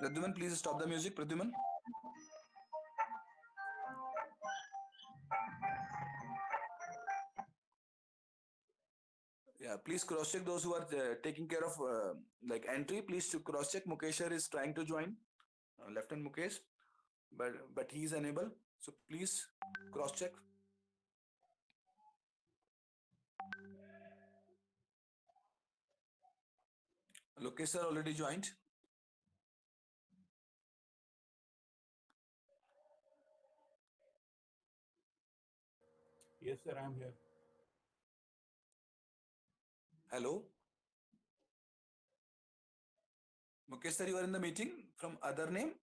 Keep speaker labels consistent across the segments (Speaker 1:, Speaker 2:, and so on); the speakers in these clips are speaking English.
Speaker 1: Pradyuman, please stop the music. Pradyuman. Yeah, please cross check those who are taking care of like entry. Please to cross check. Mukesh sir is trying to join. Lieutenant Mukesh, but he is unable. So please cross check. Lokesh sir already joined.
Speaker 2: Yes, sir, I'm here.
Speaker 1: Hello. Mukesh sir, you are in the meeting from other name.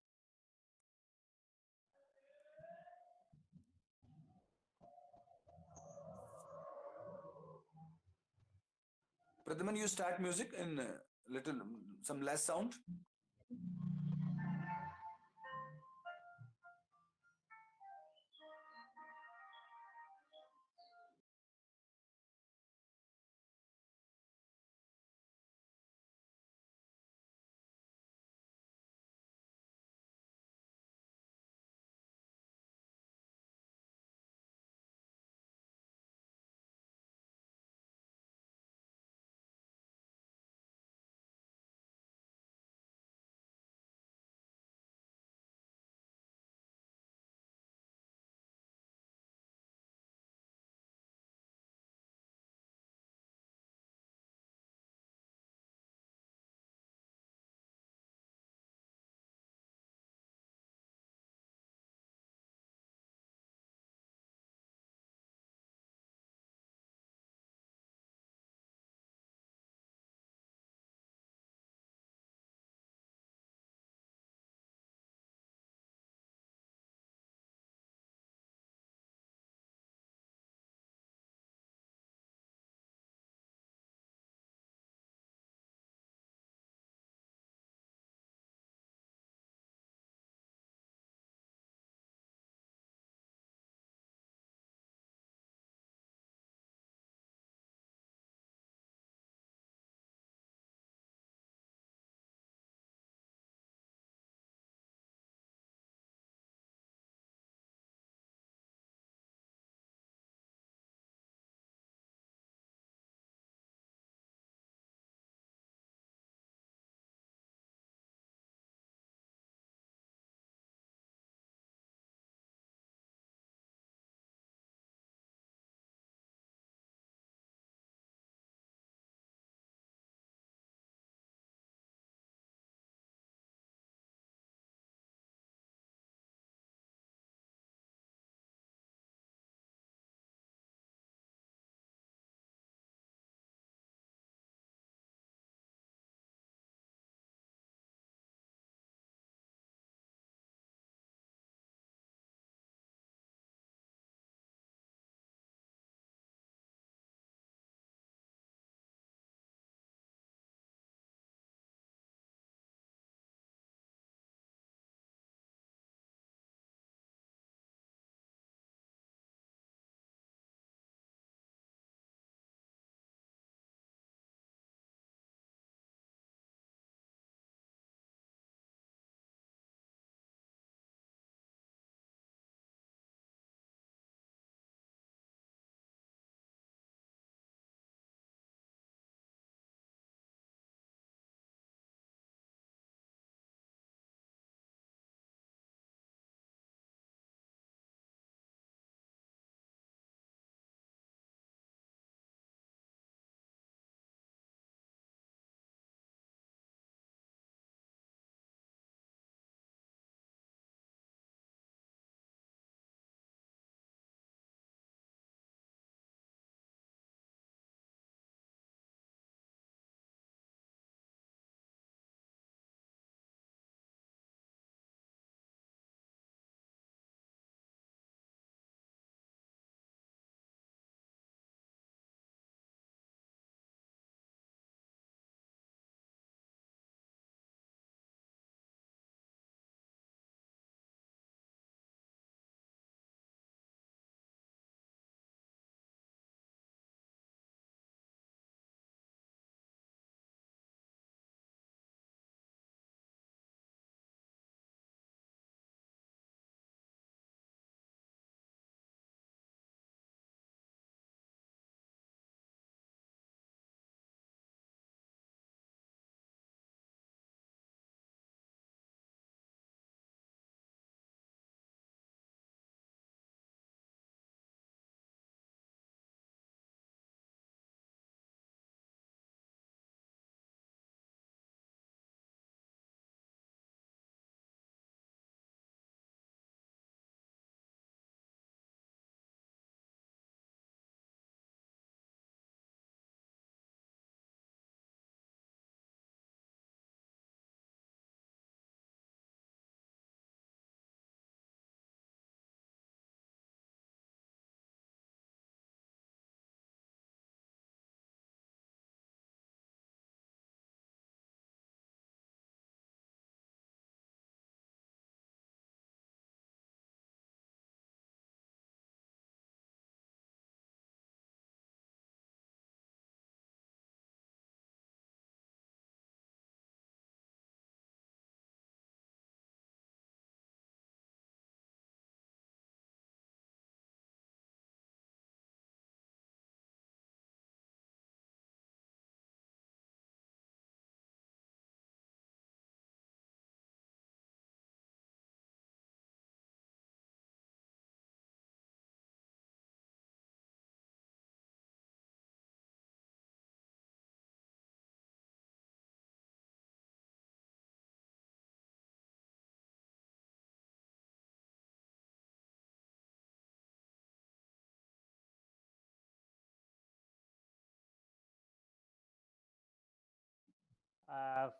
Speaker 1: Pradyuman, you start music in little some less sound.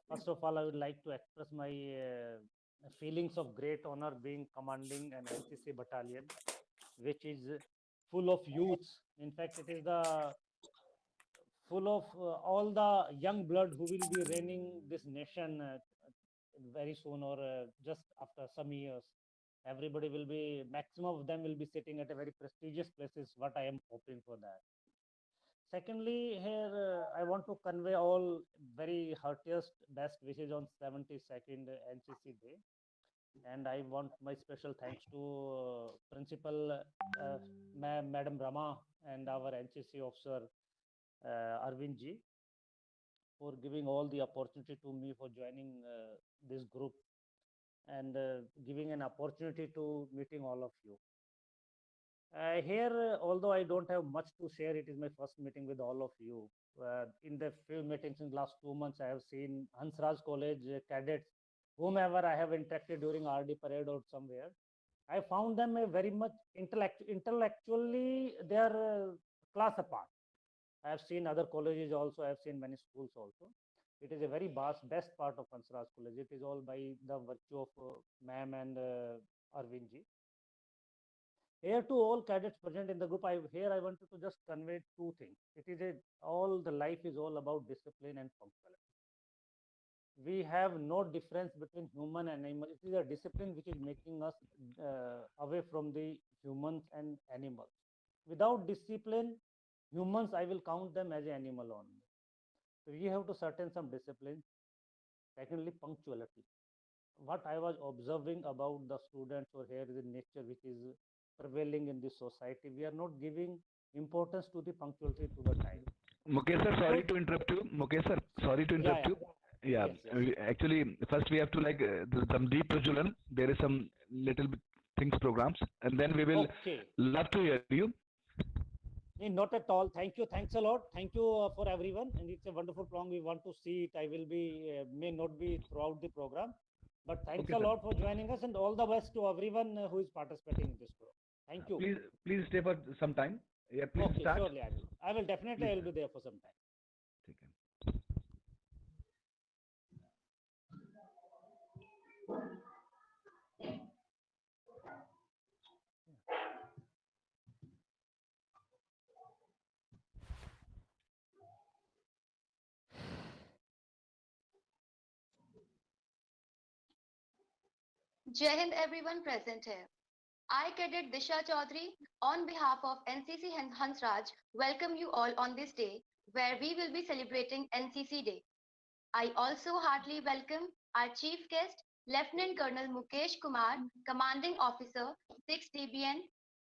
Speaker 3: First of all, I would like to express my feelings of great honor being commanding an NCC battalion, which is full of youths. In fact, it is the full of all the young blood who will be reigning this nation very soon or just after some years. Everybody will be, maximum of them will be sitting at a very prestigious places. What I am hoping for that. Secondly, here I want to convey all very heartiest best wishes on 72nd NCC Day, and I want my special thanks to Principal Madam Rama and our NCC officer Arvind ji for giving all the opportunity to me for joining this group and giving an opportunity to meeting all of you. Here, although I don't have much to share, it is my first meeting with all of you. In the few meetings in the last 2 months, I have seen Hansraj College cadets, whomever I have interacted during RD parade or somewhere. I found them a very much intellectually, they are class apart. I have seen other colleges also, I have seen many schools also. It is a very best part of Hansraj College. It is all by the virtue of ma'am and Arvind ji. Here to all cadets present in the group, I wanted to just convey two things. It is all the life is all about discipline and punctuality. We have no difference between human and animal. It is a discipline which is making us away from the humans and animals. Without discipline, humans, I will count them as an animal only. So we have to certain some discipline. Secondly, punctuality. What I was observing about the students or here is in nature which is prevailing in this society. We are not giving importance to the punctuality to the time.
Speaker 1: Mukesh sir, sorry to interrupt you. Mukesh sir, sorry to interrupt you. Yeah,
Speaker 3: Yes.
Speaker 1: actually, first we have to some deep prajulan. There is some little bit things programs, and then we will love to hear you.
Speaker 3: Not at all. Thank you. Thanks a lot. Thank you for everyone. And it's a wonderful program. We want to see it. I will be, may not be throughout the program. But thanks a lot for joining us and all the best to everyone who is participating in this program. Thank you.
Speaker 1: Please stay for some time. Yeah, please start.
Speaker 3: Surely I will. I will definitely. I will be there for some time.
Speaker 4: Jai Hind everyone present here. I, Cadet Disha Chaudhary, on behalf of NCC Hansraj, welcome you all on this day where we will be celebrating NCC Day. I also heartily welcome our chief guest, Lieutenant Colonel Mukesh Kumar, Commanding Officer, 6 DBN,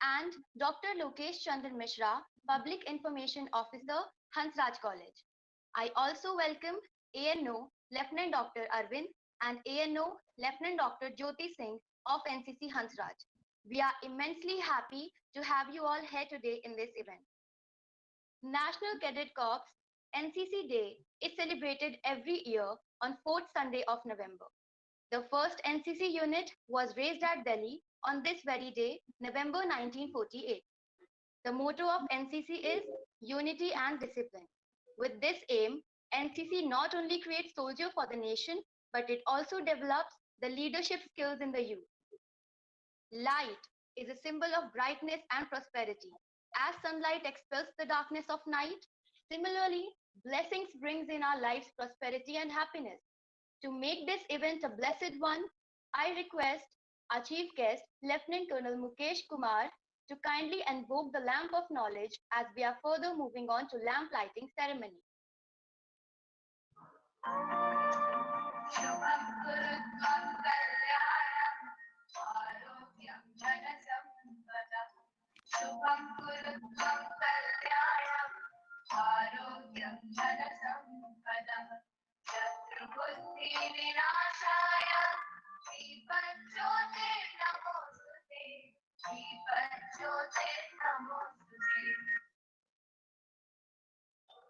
Speaker 4: and Dr. Lokesh Chandran Mishra, Public Information Officer, Hansraj College. I also welcome ANO Lieutenant Dr. Arvind and ANO Lieutenant Dr. Jyoti Singh of NCC Hansraj. We are immensely happy to have you all here today in this event. National Cadet Corps NCC Day is celebrated every year on 4th Sunday of November. The first NCC unit was raised at Delhi on this very day, November 1948. The motto of NCC is Unity and Discipline. With this aim, NCC not only creates soldiers for the nation, but it also develops the leadership skills in the youth. Light is a symbol of brightness and prosperity. As sunlight expels the darkness of night, similarly, blessings brings in our lives prosperity and happiness. To make this event a blessed one, I request our chief guest, Lieutenant Colonel Mukesh Kumar, to kindly invoke the lamp of knowledge as we are further moving on to lamp lighting ceremony.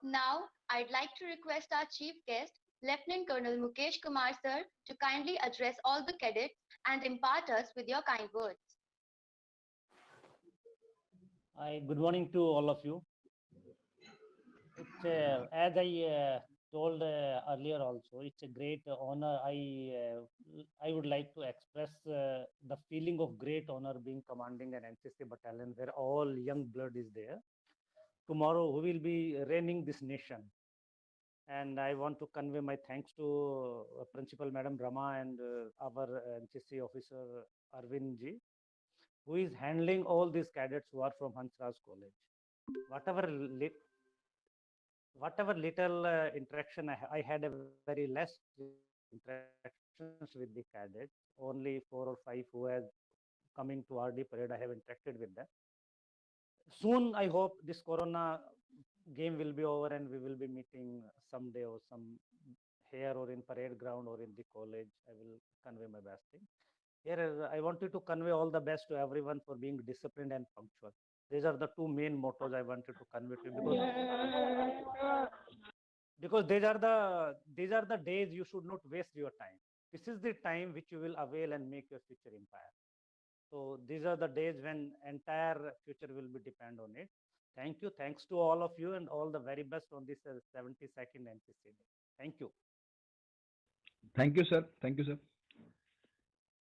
Speaker 4: Now, I'd like to request our chief guest, Lieutenant Colonel Mukesh Kumar sir, to kindly address all the cadets and impart us with your kind words.
Speaker 3: Good morning to all of you. As I told earlier also, it's a great honor. I would like to express the feeling of great honor being commanding an NCC battalion where all young blood is there. Tomorrow, who will be reigning this nation? And I want to convey my thanks to Principal Madam Rama and our NCC officer Arvind ji, who is handling all these cadets who are from Hansraj College. Whatever little interaction I had a very less interactions with the cadets, only 4 or 5 who have coming to RD parade, I have interacted with them. Soon, I hope this Corona game will be over and we will be meeting someday or some here or in parade ground or in the college. I will convey my best thing. Here, I wanted to convey all the best to everyone for being disciplined and punctual. These are the two main mottos I wanted to convey to you because these are the days you should not waste your time. This is the time which you will avail and make your future empire. So these are the days when entire future will be depend on it. Thank you. Thanks to all of you and all the very best on this 72nd NCC Day. Thank you.
Speaker 5: Thank you, sir. Thank you, sir.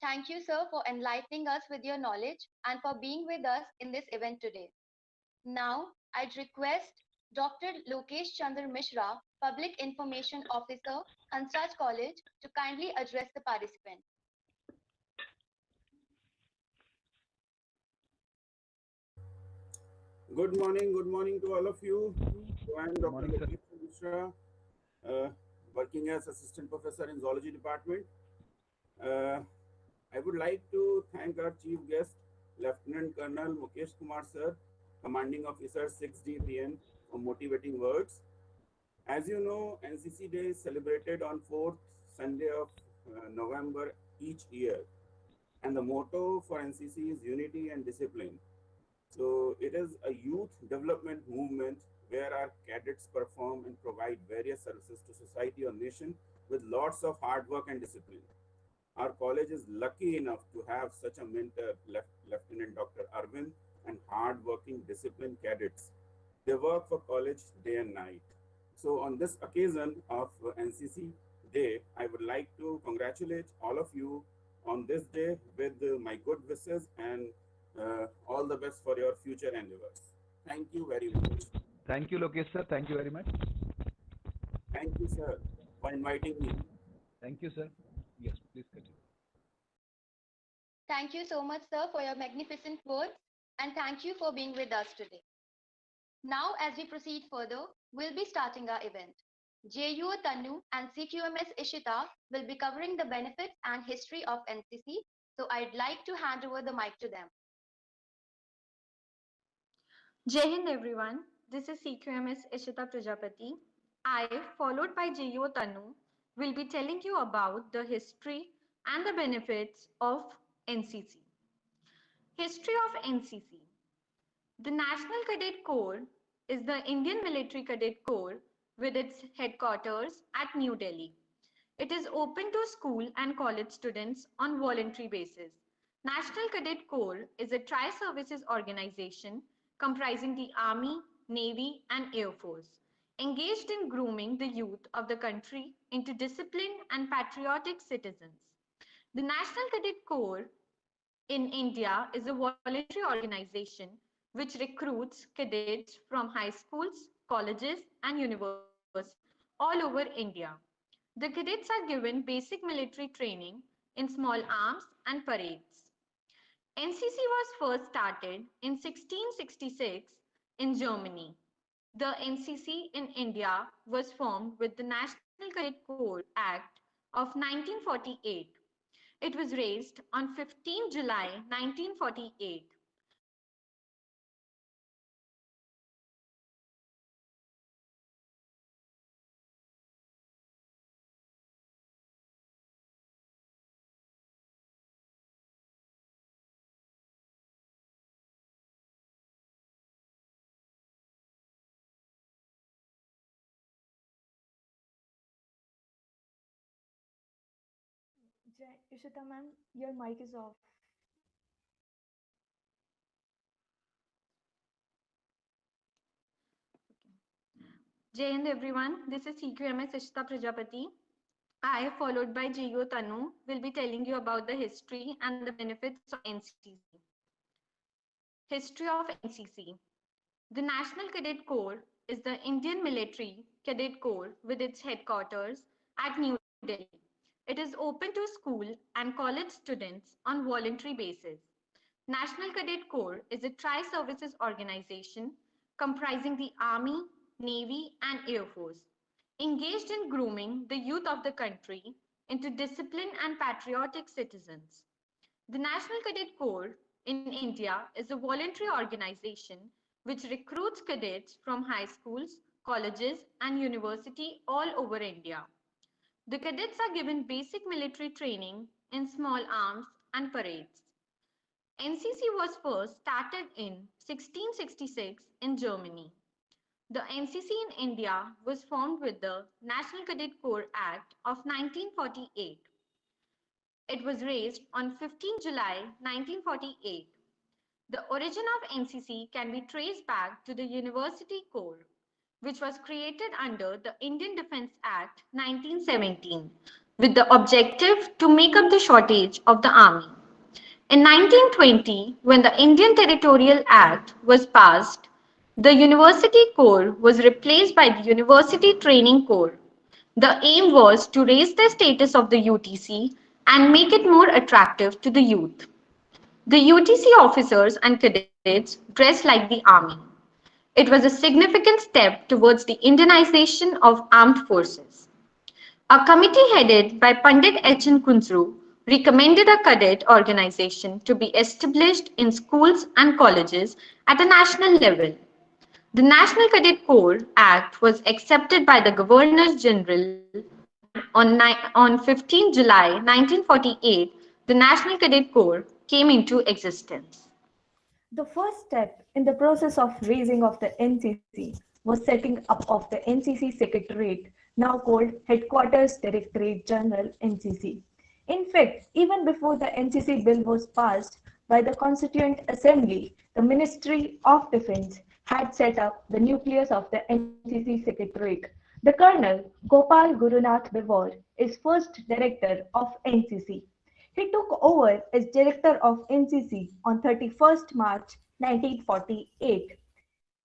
Speaker 4: Thank you, sir, for enlightening us with your knowledge and for being with us in this event today. Now, I'd request Dr. Lokesh Chandra Mishra, Public Information Officer, Hansraj College, to kindly address the participant.
Speaker 2: Good morning to all of you. So I'm Dr.
Speaker 5: morning, sir.
Speaker 2: Lokesh Mishra, uh, working as Assistant Professor in Zoology Department. I would like to thank our Chief Guest, Lieutenant Colonel Mukesh Kumar Sir, Commanding Officer 6D for motivating words. As you know, NCC Day is celebrated on 4th Sunday of November each year. And the motto for NCC is unity and discipline. So it is a youth development movement where our cadets perform and provide various services to society or nation with lots of hard work and discipline. Our college is lucky enough to have such a mentor, Lieutenant Dr. Arvind, and hard-working, disciplined cadets. They work for college day and night. So on this occasion of NCC Day, I would like to congratulate all of you on this day with my good wishes and all the best for your future endeavors. Thank you very much.
Speaker 5: Thank you, Lokesh, sir. Thank you very much.
Speaker 2: Thank you, sir, for inviting me.
Speaker 5: Thank you, sir. Yes, please continue.
Speaker 4: Thank you so much, sir, for your magnificent words, and thank you for being with us today. Now, as we proceed further, we'll be starting our event. JUO Tanu and CQMS Ishita will be covering the benefits and history of NCC, so I'd like to hand over the mic to them.
Speaker 6: Jai Hind everyone, this is CQMS Ishita Prajapati. I, followed by JUO Tanu, will be telling you about the history and the benefits of NCC. History of NCC. The National Cadet Corps is the Indian Military Cadet Corps with its headquarters at New Delhi. It is open to school and college students on voluntary basis. National Cadet Corps is a tri-services organization comprising the Army, Navy, and Air Force, engaged in grooming the youth of the country into disciplined and patriotic citizens. The National Cadet Corps in India is a voluntary organization which recruits cadets from high schools, colleges, and universities all over India. The cadets are given basic military training in small arms and parades. NCC was first started in 1666 in Germany. The NCC in India was formed with the National Cadet Corps Act of 1948. It was raised on 15 July 1948.
Speaker 7: Ishita ma'am, your mic is off.
Speaker 6: Jai Hind everyone, this is CQMS Ishita Prajapati. I, followed by JO Tanu, will be telling you about the history and the benefits of NCC. History of NCC. The National Cadet Corps is the Indian Military Cadet Corps with its headquarters at New Delhi. It is open to school and college students on voluntary basis. National Cadet Corps is a tri-services organization comprising the Army, Navy, and Air Force, engaged in grooming the youth of the country into disciplined and patriotic citizens. The National Cadet Corps in India is a voluntary organization which recruits cadets from high schools, colleges, and university all over India. The cadets are given basic military training in small arms and parades. NCC was first started in 1666 in Germany. The NCC in India was formed with the National Cadet Corps Act of 1948. It was raised on 15 July 1948. The origin of NCC can be traced back to the University Corps, which was created under the Indian Defence Act 1917 with the objective to make up the shortage of the army. In 1920, when the Indian Territorial Act was passed, the University Corps was replaced by the University Training Corps. The aim was to raise the status of the UTC and make it more attractive to the youth. The UTC officers and cadets dressed like the army. It was a significant step towards the Indianization of armed forces. A committee headed by Pandit H.N. Kunzru recommended a cadet organization to be established in schools and colleges at a national level. The National Cadet Corps Act was accepted by the Governor General and on 15 July 1948, the National Cadet Corps came into existence.
Speaker 7: The first step in the process of raising of the NCC was setting up of the NCC Secretariat, now called Headquarters Directorate General NCC. In fact, even before the NCC bill was passed by the Constituent Assembly, the Ministry of Defence had set up the nucleus of the NCC Secretariat. The Colonel Gopal Gurunath Bevor is first director of NCC. He took over as director of NCC on 31st March 1948.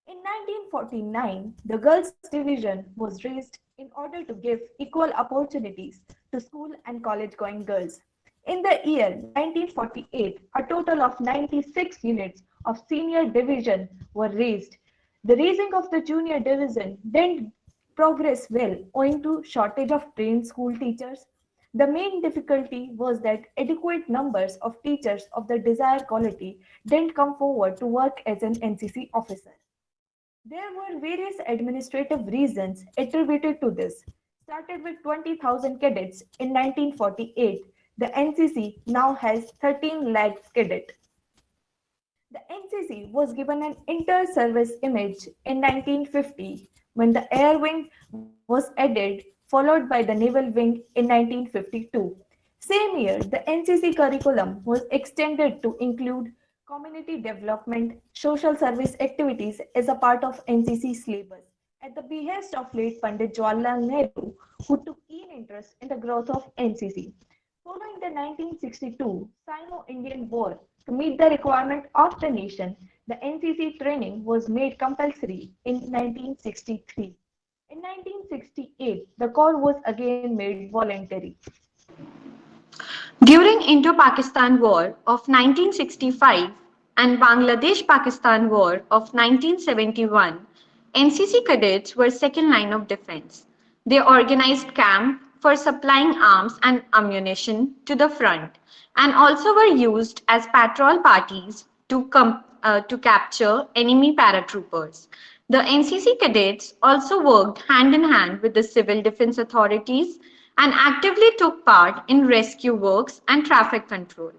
Speaker 7: In 1949, the Girls Division was raised in order to give equal opportunities to school and college going girls. In the year 1948, a total of 96 units of senior division were raised. The raising of the junior division didn't progress well owing to shortage of trained school teachers. The main difficulty was that adequate numbers of teachers of the desired quality didn't come forward to work as an NCC officer. There were various administrative reasons attributed to this. Started with 20,000 cadets in 1948, the NCC now has 13 lakh cadets. The NCC was given an inter-service image in 1950 when the Air Wing was added, followed by the Naval Wing in 1952. Same year, the NCC curriculum was extended to include community development, social service activities as a part of NCC syllabus. At the behest of late Pandit Jawaharlal Nehru, who took keen interest in the growth of NCC. Following the 1962 Sino-Indian War, to meet the requirement of the nation, the NCC training was made compulsory in 1963. In 1968, the Corps was again made voluntary.
Speaker 6: During Indo-Pakistan War of 1965 and Bangladesh-Pakistan War of 1971, NCC cadets were second line of defense. They organized camp for supplying arms and ammunition to the front and also were used as patrol parties to capture enemy paratroopers. The NCC cadets also worked hand in hand with the civil defense authorities and actively took part in rescue works and traffic control.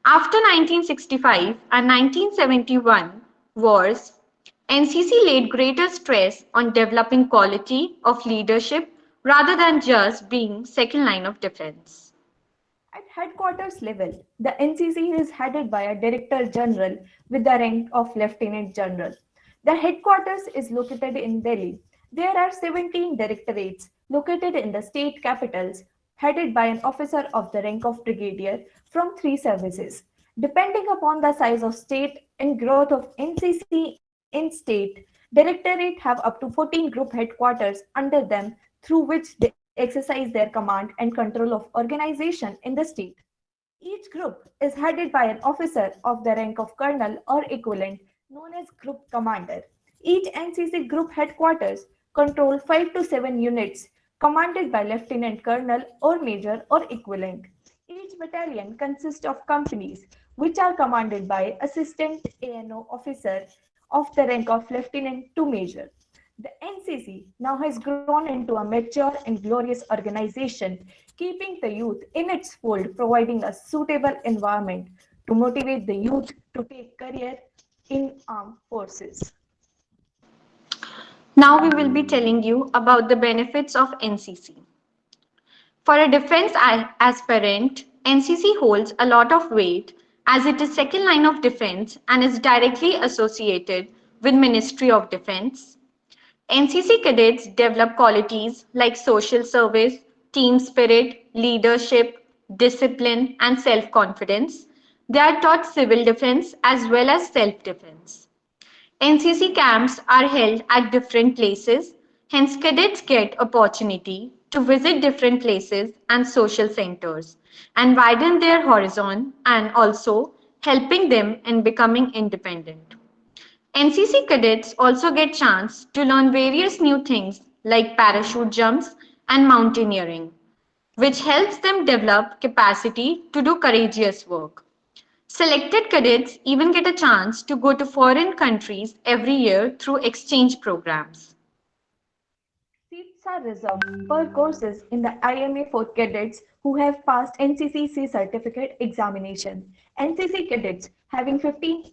Speaker 6: After 1965 and 1971 wars, NCC laid greater stress on developing quality of leadership rather than just being second line of defense.
Speaker 7: At headquarters level, the NCC is headed by a Director General with the rank of Lieutenant General. The headquarters is located in Delhi There are 17 directorates located in the state capitals, headed by an officer of the rank of brigadier from 3 services. Depending upon the size of state and growth of NCC in state, directorate have up to 14 group headquarters under them through which they exercise their command and control of organization in the state. Each group is headed by an officer of the rank of colonel or equivalent, known as group commander. Each NCC group headquarters control 5 to 7 units commanded by lieutenant colonel or major or equivalent. Each battalion consists of companies which are commanded by assistant ANO officer of the rank of lieutenant to major. The NCC now has grown into a mature and glorious organization, keeping the youth in its fold, providing a suitable environment to motivate the youth to take career in armed forces.
Speaker 6: Now we will be telling you about the benefits of NCC. For a defense aspirant, NCC holds a lot of weight as it is second line of defense and is directly associated with Ministry of Defense. NCC cadets develop qualities like social service, team spirit, leadership, discipline, and self-confidence. They are taught civil defense as well as self-defense. NCC camps are held at different places, hence cadets get opportunity to visit different places and social centers and widen their horizon and also helping them in becoming independent. NCC cadets also get chance to learn various new things like parachute jumps and mountaineering, which helps them develop capacity to do courageous work. Selected cadets even get a chance to go to foreign countries every year through exchange programs.
Speaker 7: Seats are reserved for courses in the IMA for cadets who have passed NCC certificate examination. NCC cadets having 15%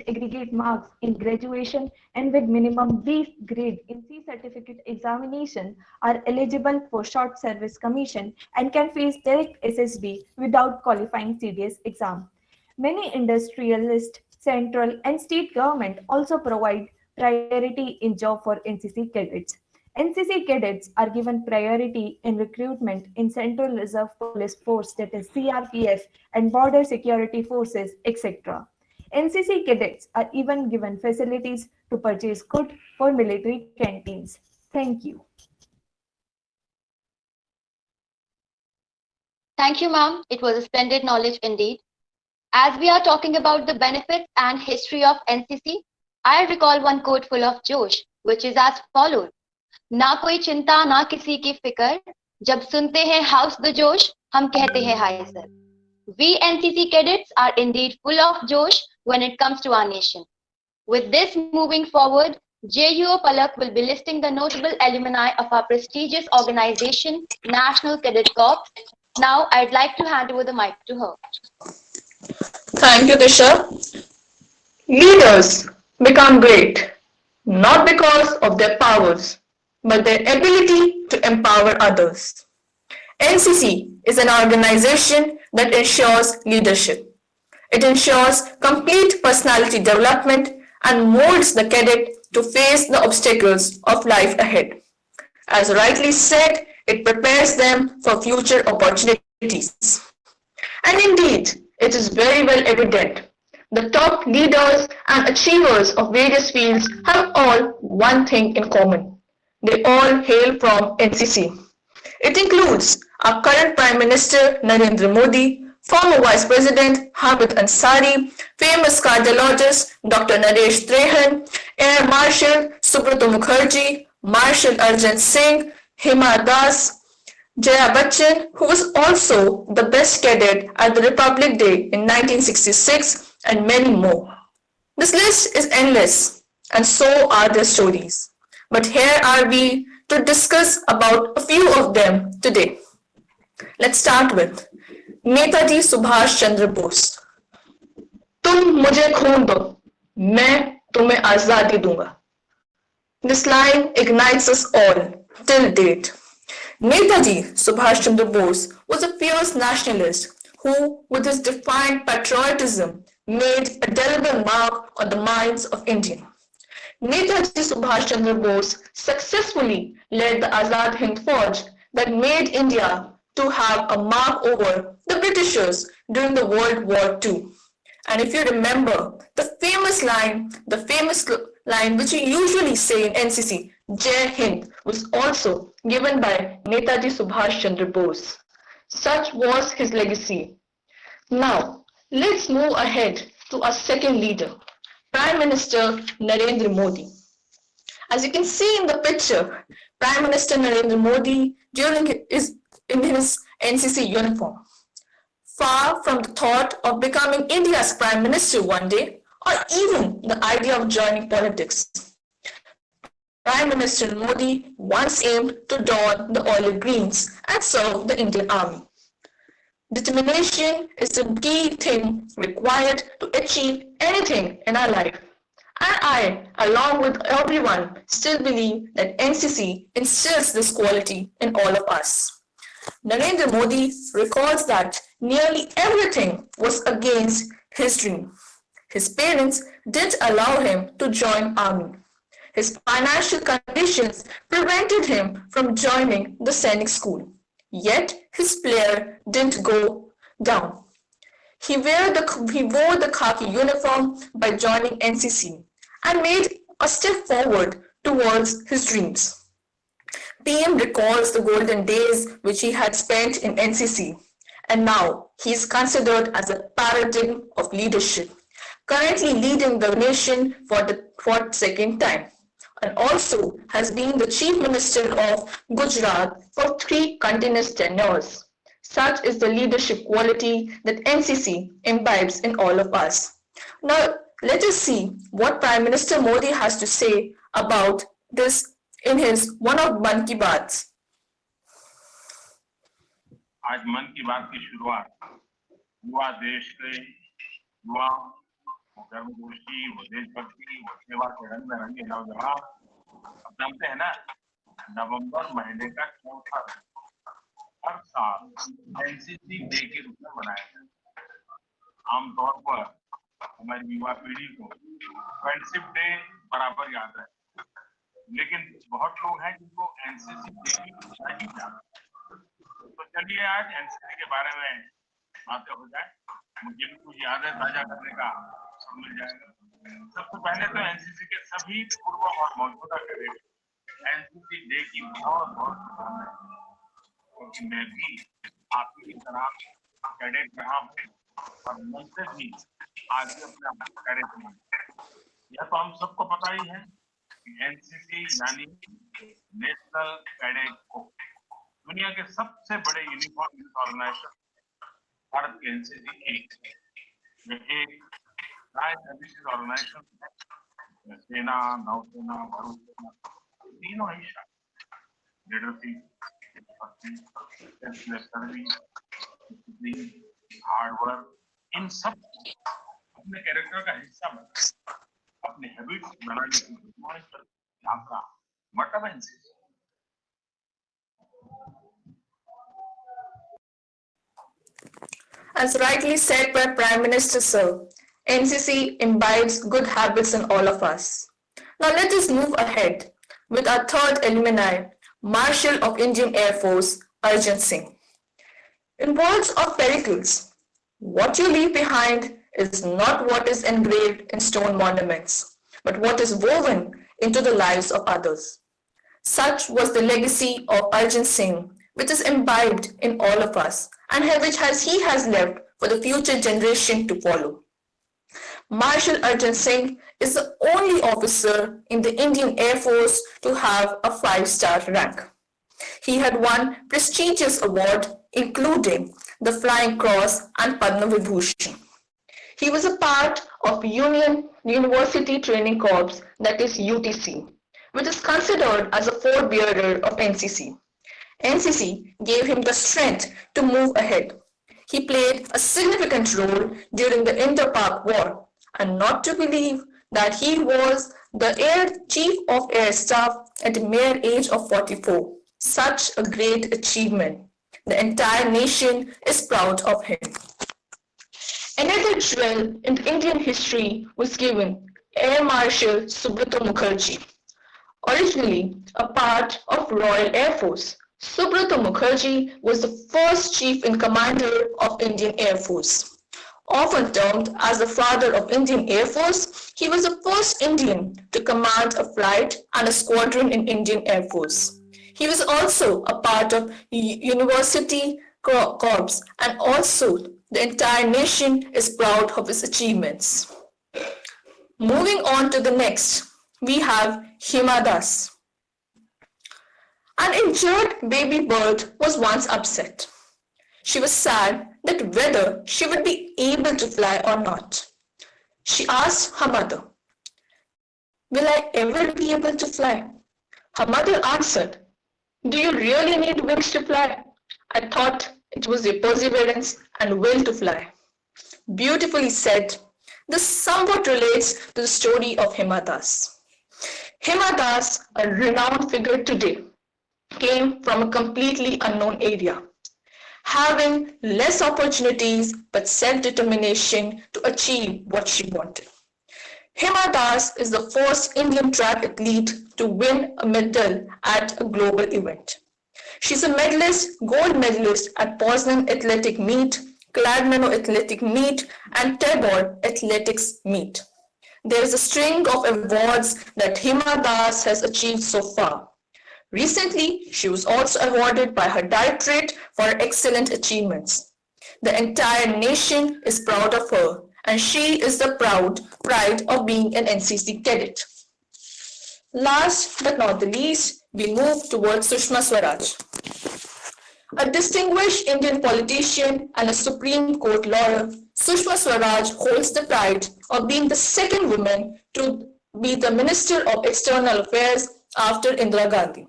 Speaker 7: aggregate marks in graduation and with minimum B grade in C certificate examination are eligible for short service commission and can face direct SSB without qualifying CDS exam. Many industrialist, central and state government also provide priority in job for NCC cadets. NCC cadets are given priority in recruitment in Central Reserve Police Force, that is CRPF, and Border Security Forces, etc. NCC cadets are even given facilities to purchase goods for military canteens. Thank you.
Speaker 4: Thank you, ma'am. It was a splendid knowledge indeed. As we are talking about the benefits and history of NCC, I recall one quote full of josh, which is as follows. ना कोई चिंता ना किसी की फिकर, जब सुनते हैं हाउस द जोश, हम कहते हैं hi sir. We NCC cadets are indeed full of josh when it comes to our nation. With this, moving forward, JUO Palak will be listing the notable alumni of our prestigious organization, National Cadet Corps. Now, I'd like to hand over the mic to her.
Speaker 8: Thank you, Disha. Leaders become great, not because of their powers, but their ability to empower others. NCC is an organization that ensures leadership. It ensures complete personality development and molds the cadet to face the obstacles of life ahead. As rightly said, it prepares them for future opportunities. And indeed, it is very well evident. The top leaders and achievers of various fields have all one thing in common. They all hail from NCC. It includes our current Prime Minister Narendra Modi, former Vice President Hamid Ansari, famous cardiologist Dr. Naresh Trehan, Air Marshal Subrata Mukherjee, Marshal Arjun Singh, Hima Das, Jaya Bachchan, who was also the best cadet at the Republic Day in 1966, and many more. This list is endless, and so are their stories. But here are we to discuss about a few of them today. Let's start with Netaji Subhash Chandra Bose. तुम मुझे खून दो, मैं तुम्हें आजादी दूंगा. This line ignites us all till date. Netaji Subhash Chandra Bose was a fierce nationalist who, with his defiant patriotism, made a deliberate mark on the minds of Indians. Netaji Subhash Chandra Bose successfully led the Azad Hind Fauj that made India to have a mark over the Britishers during the World War II. And if you remember the famous line which we usually say in NCC, Jai Hind, was also given by Netaji Subhash Chandra Bose. Such was his legacy. Now, let's move ahead to our second leader, Prime Minister Narendra Modi. As you can see in the picture, Prime Minister Narendra Modi is in his NCC uniform. Far from the thought of becoming India's Prime Minister one day, or even the idea of joining politics, Prime Minister Modi once aimed to don the olive greens and serve the Indian Army. Determination is the key thing required to achieve anything in our life. And I, along with everyone, still believe that NCC instills this quality in all of us. Narendra Modi recalls that nearly everything was against his dream. His parents didn't allow him to join army. His financial conditions prevented him from joining the Sainik school. Yet his flare didn't go down. He wore the khaki uniform by joining NCC and made a step forward towards his dreams. PM recalls the golden days which he had spent in NCC, and now he is considered as a paradigm of leadership, currently leading the nation for the second time, and also has been the Chief Minister of Gujarat for 3 continuous tenures. Such is the leadership quality that NCC imbibes in all of us. Now, let us see what Prime Minister Modi has to say about this in his one of मन की बात.
Speaker 9: आज मन की बात की शुरुआत युवा देश के युवा कर्मजोशी वो देशभक्ति वो सेवा के रंग में रंगे नौजवान अब जानते हैं ना नवंबर महीने का चौथा हर साल एनसीसी डे के रूप में मनाया जाता है। आमतौर पर हमारी युवा पीढ़ी को फ्रेंडशिप डे बराबर याद है, लेकिन बहुत लोग हैं जिनको एनसीसी डे की नहीं जानते। तो चलिए आज एनसीसी के बारे में बातें हो जाए, मुझे भी कुछ यादें ताजा करने का सब मिल जाएगा। सबसे पहले तो एनसीसी के सभी पूर्व और मौजूदा कैडेट एनसीसी डे की बहुत बहुत शुभकामनाएं, क्योंकि मैं भी आपकी तरह कैडेट रहा हूँ और मन से भी आगे अपना कैडेट हूँ। यह तो हम सबको पता ही है कि एनसीसी यानी नेशनल कैडेट कोर दुनिया के सबसे बड़े यूनिफॉर्म यूथ ऑर्गेनाइजेशन भारत के एनसीसी एक सर्विसेज ऑर्गेनाइजेशन है। सेना, नौसेना, वायुसेना तीनों ही शामिल लीडरशिप, सर्विस, हार्ड वर्क, इन सब अपने कैरेक्टर का हिस्सा बना अपने हैबिट्स बनाने की यात्रा मतलब NCC.
Speaker 8: As rightly said by Prime Minister Sir, NCC imbibes good habits in all of us. Now let us move ahead with our third alumni, Marshal of Indian Air Force, Arjun Singh. In words of Pericles, what you leave behind is not what is engraved in stone monuments, but what is woven into the lives of others. Such was the legacy of Arjun Singh, which is imbibed in all of us and which he has left for the future generation to follow. Marshal Arjun Singh is the only officer in the Indian Air Force to have a 5-star rank. He had won prestigious awards including the Flying Cross and Padma Vibhushan. He was a part of Union University Training Corps, that is UTC, which is considered as a forebearer of NCC. NCC gave him the strength to move ahead. He played a significant role during the Indo-Pak War, and not to believe that he was the Chief of Air Staff at the mere age of 44. Such a great achievement. The entire nation is proud of him. Another jewel in Indian history was given Air Marshal Subrata Mukherjee. Originally a part of Royal Air Force, Subrata Mukherjee was the first Chief in Commander of Indian Air Force. Often termed as the father of Indian Air Force, he was the first Indian to command a flight and a squadron in Indian Air Force. He was also a part of University Corps, and also the entire nation is proud of his achievements. Moving on to the next, we have Hima Das. An injured baby bird was once upset. She was sad that whether she would be able to fly or not. She asked her mother, "Will I ever be able to fly?" Her mother answered, "Do you really need wings to fly? I thought it was your perseverance and will to fly." Beautifully said. This somewhat relates to the story of Hima Das. Hima Das, a renowned figure today, came from a completely unknown area, having less opportunities but self-determination to achieve what she wanted. Hima Das is the first Indian track athlete to win a medal at a global event. She's a medalist, gold medalist at Poznan Athletic Meet, Kladno Athletic Meet, and Tabor Athletics Meet. There is a string of awards that Hima Das has achieved so far. Recently, she was also awarded by her directorate for excellent achievements. The entire nation is proud of her, and she is the pride of being an NCC cadet. Last but not the least, we move towards Sushma Swaraj. A distinguished Indian politician and a Supreme Court lawyer, Sushma Swaraj holds the pride of being the second woman to be the Minister of External Affairs after Indira Gandhi.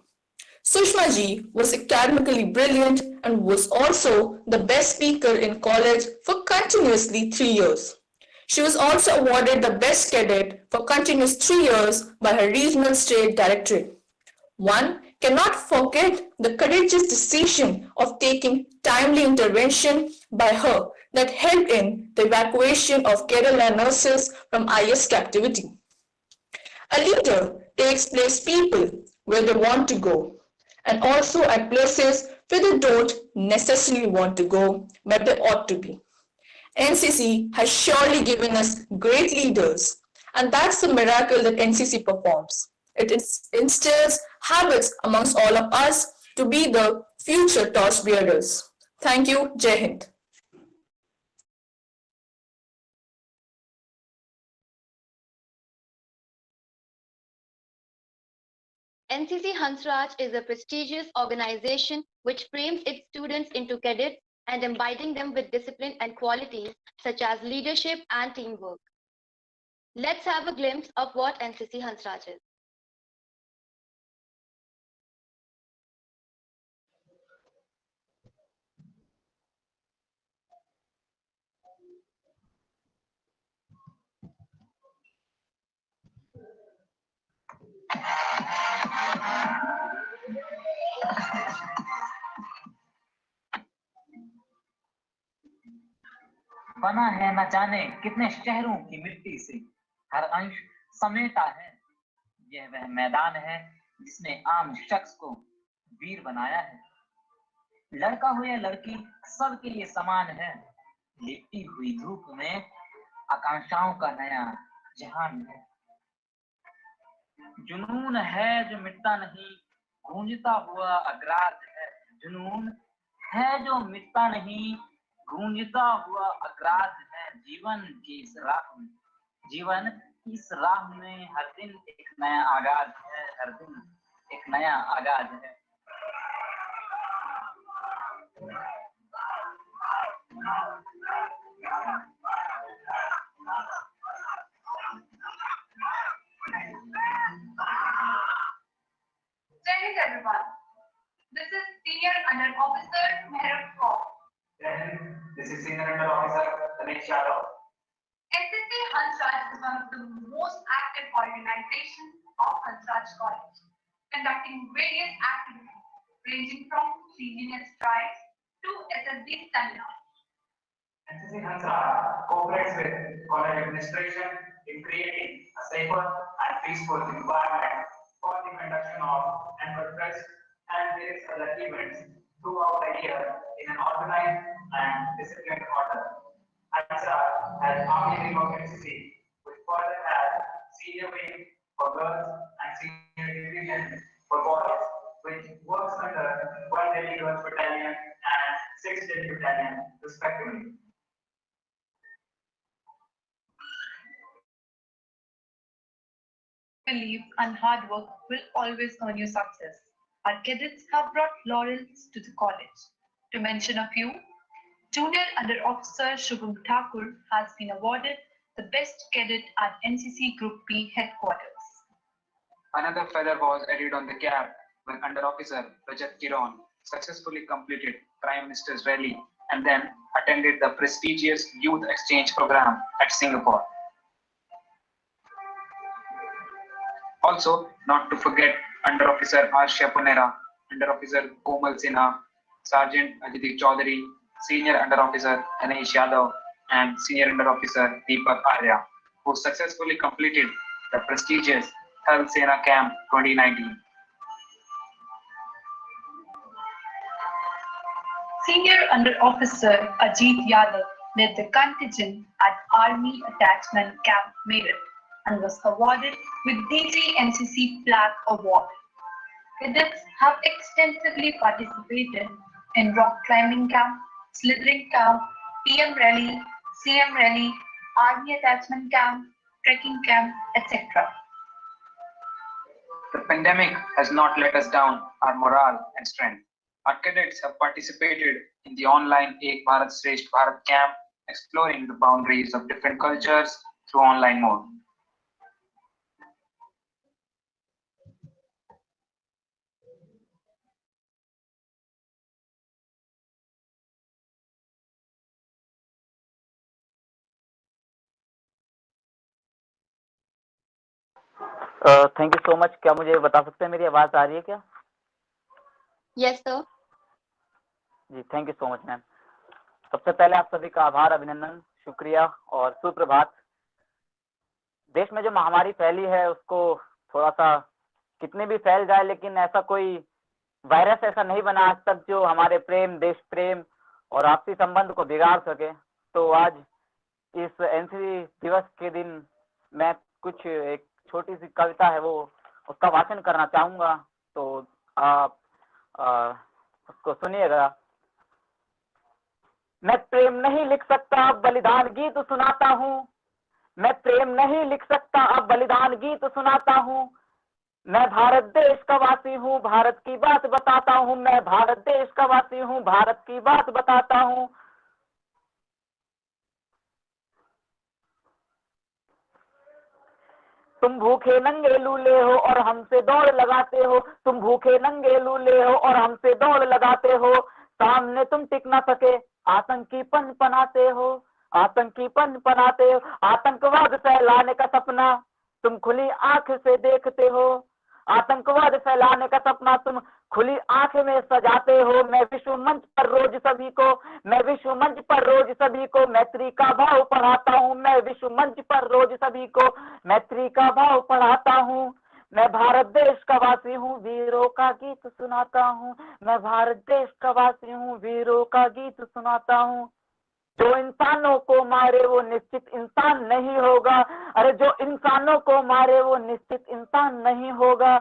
Speaker 8: Sushma ji was academically brilliant and was also the best speaker in college for continuously 3 years. She was also awarded the best cadet for continuous 3 years by her regional state directorate. One cannot forget the courageous decision of taking timely intervention by her that helped in the evacuation of Kerala nurses from IS captivity. A leader takes place people where they want to go, and also at places where they don't necessarily want to go, but they ought to be. NCC has surely given us great leaders, and that's the miracle that NCC performs. It instills habits amongst all of us to be the future torch bearers. Thank you. Jai Hind.
Speaker 4: NCC Hansraj is a prestigious organization which frames its students into cadets and imbibing them with discipline and qualities such as leadership and teamwork. Let's have a glimpse of what NCC Hansraj is.
Speaker 10: बना है न जाने कितने शहरों की मिट्टी से, हर अंश समेटा है। यह वह मैदान है जिसने आम शख्स को वीर बनाया है। लड़का हो या लड़की सबके लिए समान है। लिपटी हुई धूप में आकांक्षाओं का नया जहान है। जुनून है जो मिटता नहीं, गूंजता हुआ अग्राध है। जुनून है जो मिटता नहीं, गूंजता हुआ अग्राध है। जीवन की इस राह में हर दिन एक नया आगाज है। हर दिन एक नया आगाज है।
Speaker 11: Hey everyone, this is Senior Under Officer Meher Kaur.
Speaker 10: This is Senior Under Officer Tanesh Yadav.
Speaker 11: NCC Hansraj is one of the most active organizations of Hansraj College, conducting various activities ranging from cleanliness drives to SSD seminars.
Speaker 10: NCC Hansraj cooperates with college administration,
Speaker 12: in creating a safer and peaceful environment for the conduction of annual fest and various other events throughout the year in an organized and disciplined order. Hansraj has Army Wing of NCC, which further has Senior Wing for girls and Senior Division for boys, which works under 1 Delhi Girls Battalion and 6 Delhi Battalion, respectively.
Speaker 11: Belief and hard work will always earn you success. Our cadets have brought laurels to the college. To mention a few, Junior Under Officer Shubham Thakur has been awarded the best cadet at NCC Group B headquarters.
Speaker 12: Another feather was added on the cap when Under Officer Rajat Kiran successfully completed Prime Minister's rally and then attended the prestigious Youth Exchange program at Singapore. Also, not to forget Under Officer Arsha Punera, Under Officer Komal Sinha, Sergeant Ajit Chaudhary, Senior Under Officer Anish Yadav, and Senior Under Officer Deepak Arya, who successfully completed the prestigious Thal Sena Camp 2019.
Speaker 11: Senior Under Officer Ajit Yadav led the contingent at Army Attachment Camp Meerut and was awarded with DG NCC Flag Award. Cadets have extensively participated in rock climbing camp, slithering camp, PM rally, CM rally, Army Attachment Camp, trekking camp, etc.
Speaker 12: The pandemic has not let us down our morale and strength. Our cadets have participated in the online Ek Bharat Shresth Bharat camp, exploring the boundaries of different cultures through online mode.
Speaker 13: Thank you so much. क्या मुझे बता सकते हैं मेरी आवाज़ आ रही है क्या?
Speaker 4: Yes, sir.
Speaker 13: जी, thank you so much ma'am. सबसे पहले आप सभी का आभार, अभिनंदन, शुक्रिया और सुप्रभात। देश में जो महामारी फैली है उसको थोड़ा सा कितने भी फैल जाए, लेकिन ऐसा कोई वायरस ऐसा नहीं बना आज तक जो हमारे प्रेम, देश प्रेम और आपसी संबंध को बिगाड़ सके। तो आज इस एनसीसी दिवस के दिन मैं कुछ एक छोटी सी कविता है वो उसका वाचन करना चाहूंगा, तो आप उसको सुनिएगा। मैं प्रेम नहीं लिख सकता, अब बलिदान गीत सुनाता हूँ। मैं प्रेम नहीं लिख सकता, अब बलिदान गीत सुनाता हूँ। मैं भारत देश का वासी हूँ, भारत की बात बताता हूँ। मैं भारत देश का वासी हूँ, भारत की बात बताता हूँ। तुम भूखे नंगे लूले हो और हमसे दौड़ लगाते हो। तुम भूखे नंगे लूले हो और हमसे दौड़ लगाते हो। सामने तुम टिक ना सके, आतंकी पन पनाते हो। आतंकी पन पनाते हो। आतंकवाद फैलाने का सपना तुम खुली आंख से देखते हो। आतंकवाद फैलाने का सपना तुम खुली आंख में सजाते हो। मैं विश्व मंच पर रोज सभी को, मैं विश्व मंच पर रोज सभी को मैत्री का भाव पढ़ाता हूँ। मैं विश्व मंच पर रोज सभी को मैत्री का भाव पढ़ाता हूँ। मैं भारत देश का वासी हूँ, वीरों का गीत सुनाता हूँ। मैं भारत देश का वासी हूँ, वीरों का गीत सुनाता हूँ। जो इंसानों को मारे वो निश्चित इंसान नहीं होगा। अरे जो इंसानों को मारे वो निश्चित इंसान नहीं होगा।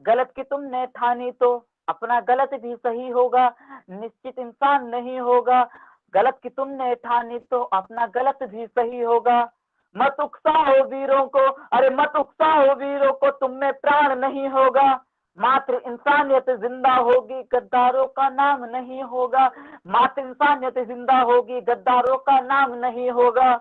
Speaker 13: गलत की तुमने ठानी तो अपना गलत भी सही होगा। निश्चित इंसान नहीं होगा। गलत की तुमने ठानी तो अपना गलत भी सही होगा। मत उकसाओ वीरों को, अरे मत उकसाओ वीरों को, तुम में प्राण नहीं होगा। मात्र इंसानियत जिंदा होगी, गद्दारों का नाम नहीं होगा। मात्र इंसानियत जिंदा होगी, गद्दारों का नाम नहीं होगा।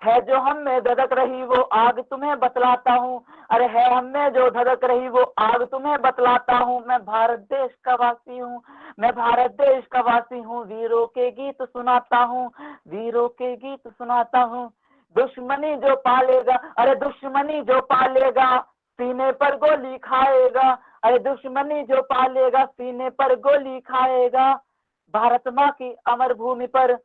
Speaker 13: है जो हम में धधक रही वो आग तुम्हें बतलाता हूँ। अरे है हम में जो धधक रही वो आग तुम्हें बतलाता हूँ। मैं भारत देश का वासी हूँ, मैं भारत देश का वासी हूँ। वीरों के गीत सुनाता हूँ, वीरों के गीत सुनाता हूँ। दुश्मनी जो पालेगा, अरे दुश्मनी जो पालेगा सीने पर गोली खाएगा। अरे दुश्मनी जो पालेगा सीने पर गोली खाएगा। भारत माँ की अमर भूमि पर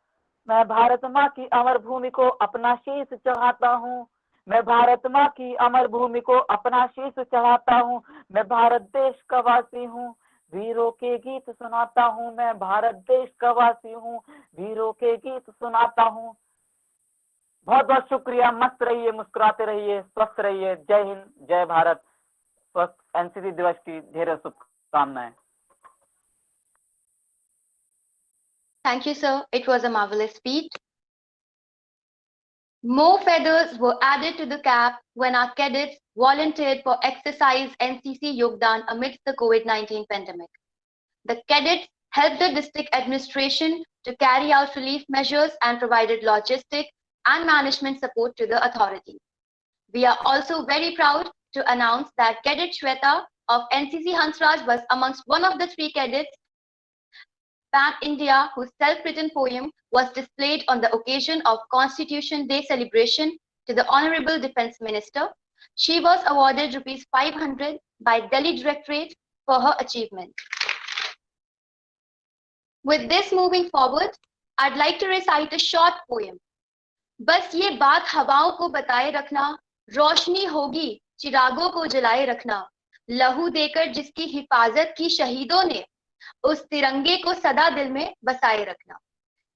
Speaker 13: मैं भारत माँ की अमर भूमि को अपना शीश चढ़ाता हूँ। मैं भारत माँ की अमर भूमि को अपना शीश चढ़ाता हूँ। मैं भारत देश का वासी हूँ, वीरों के गीत सुनाता हूँ। मैं भारत देश का वासी हूँ, वीरों के गीत सुनाता हूँ। बहुत बहुत शुक्रिया। मस्त रहिए, मुस्कुराते रहिए, स्वस्थ रहिए। जय हिंद, जय भारत। स्वस्थ एनसीसी दिवस की ढेर शुभकामनाएं।
Speaker 4: Thank you, sir. It was a marvelous speech. More feathers were added to the cap when our cadets volunteered for exercise NCC Yogdan amidst the COVID-19 pandemic. The cadets helped the district administration to carry out relief measures and provided logistic and management support to the authorities. We are also very proud to announce that Cadet Shweta of NCC Hansraj was amongst one of the 3 cadets Pan India whose self-written poem was displayed on the occasion of Constitution Day celebration to the Honorable Defence Minister. She was awarded Rs 500 by Delhi Directorate for her achievement. With this moving forward, I'd like to recite a short poem. बस ये बात हवाओं को बताए रखना, रोशनी होगी चिरागों को जलाए रखना, लहू देकर जिसकी हिफाजत की शहीदों ने, उस तिरंगे को सदा दिल में बसाए रखना।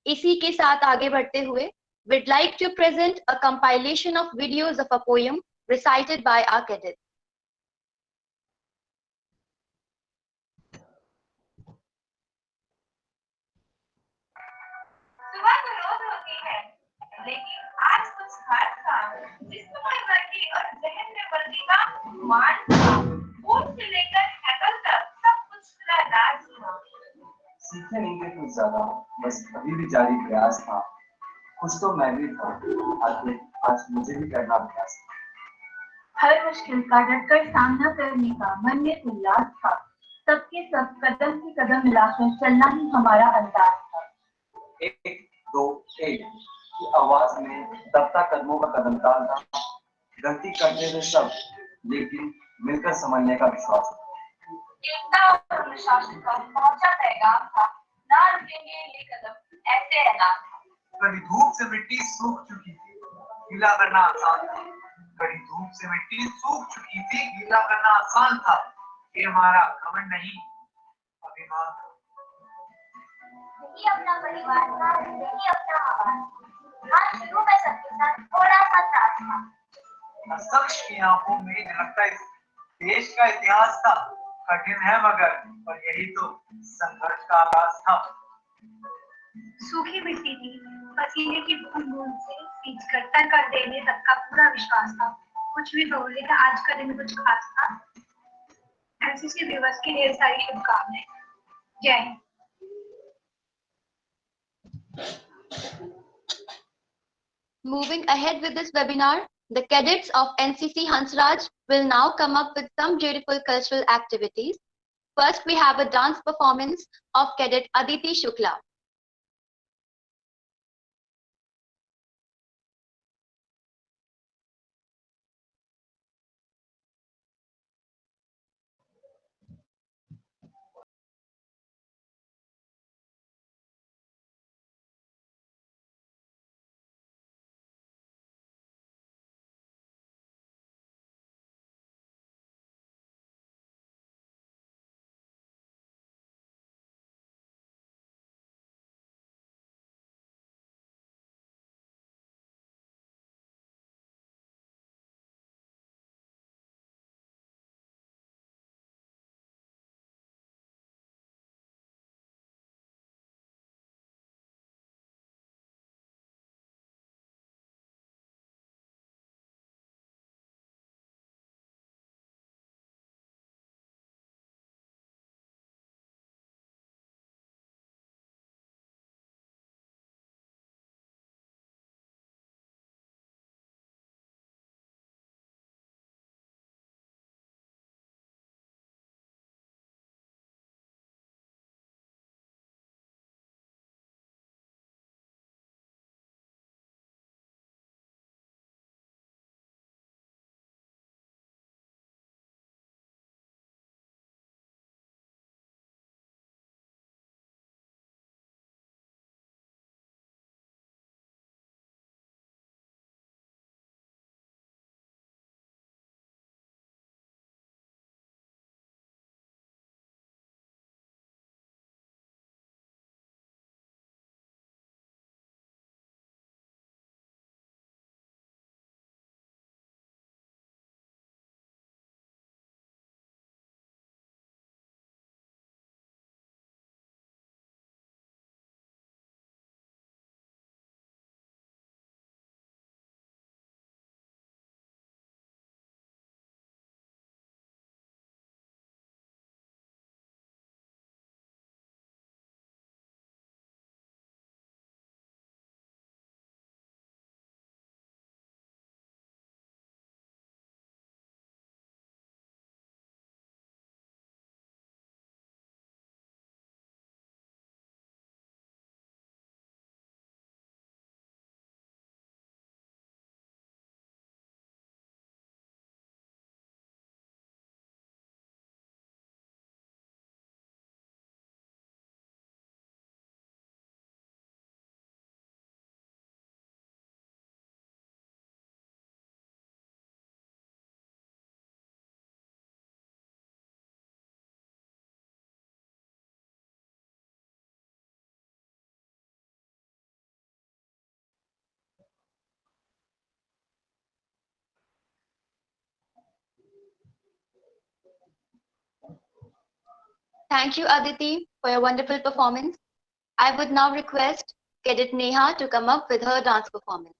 Speaker 4: इसी के साथ आगे बढ़ते हुए, we'd like to present a compilation of videos of a poem recited by our cadets.
Speaker 11: सुबह तो रोज होती है, लेकिन आज कुछ खास था। जिस्म में वर्दी और जहन में वर्दी का मान था। ऊंट से लेकर हैकल तक सब कुछ खुला राज था।
Speaker 14: सीखे नहीं थे कुछ ज्यादा, बस अभी भी जारी प्रयास था। कुछ तो मैं भी था, आज मुझे भी करना अभ्यास था।
Speaker 15: हर मुश्किल का डटकर सामना करने का मन में उल्लास था। सबके सब कदम से कदम मिलाकर चलना ही हमारा अंदाज था।
Speaker 14: 1 2 1 की आवाज में दबता कदमों का कदम ताल था। गलती करते थे सब, लेकिन मिलकर समझने का विश्वास था।
Speaker 11: एकता और अनुशासन का पहुंचा पैगाम था। ना रुकेंगे ये कदम, ऐसे ऐलान था।
Speaker 12: कड़ी धूप से मिट्टी सूख चुकी थी, गीला करना आसान था। कड़ी धूप से मिट्टी सूख चुकी थी, गीला करना आसान था। ये हमारा घमंड नहीं, अभिमान था।
Speaker 11: नहीं अपना परिवार था, नहीं अपना आवाज। हाँ, शुरू में सबके साथ थोड़ा सा त्रास था।
Speaker 12: शख्स की आंखों में झलकता इस देश का इतिहास था। कठिन है मगर, और यही तो संघर्ष का आगाज था।
Speaker 15: सूखी मिट्टी थी, पसीने की बूंद से सींच कर तय कर देने तक का पूरा विश्वास था। कुछ भी हो, लेकिन आज का दिन कुछ खास था। एनसीसी दिवस की ढेर सारी शुभकामनाएं। जय Hind.
Speaker 4: Moving ahead with this webinar, the cadets of NCC Hansraj will now come up with some beautiful cultural activities. First, we have a dance performance of Cadet Aditi Shukla. Thank you, Aditi, for your wonderful performance. I would now request Cadet Neha to come up with her dance performance.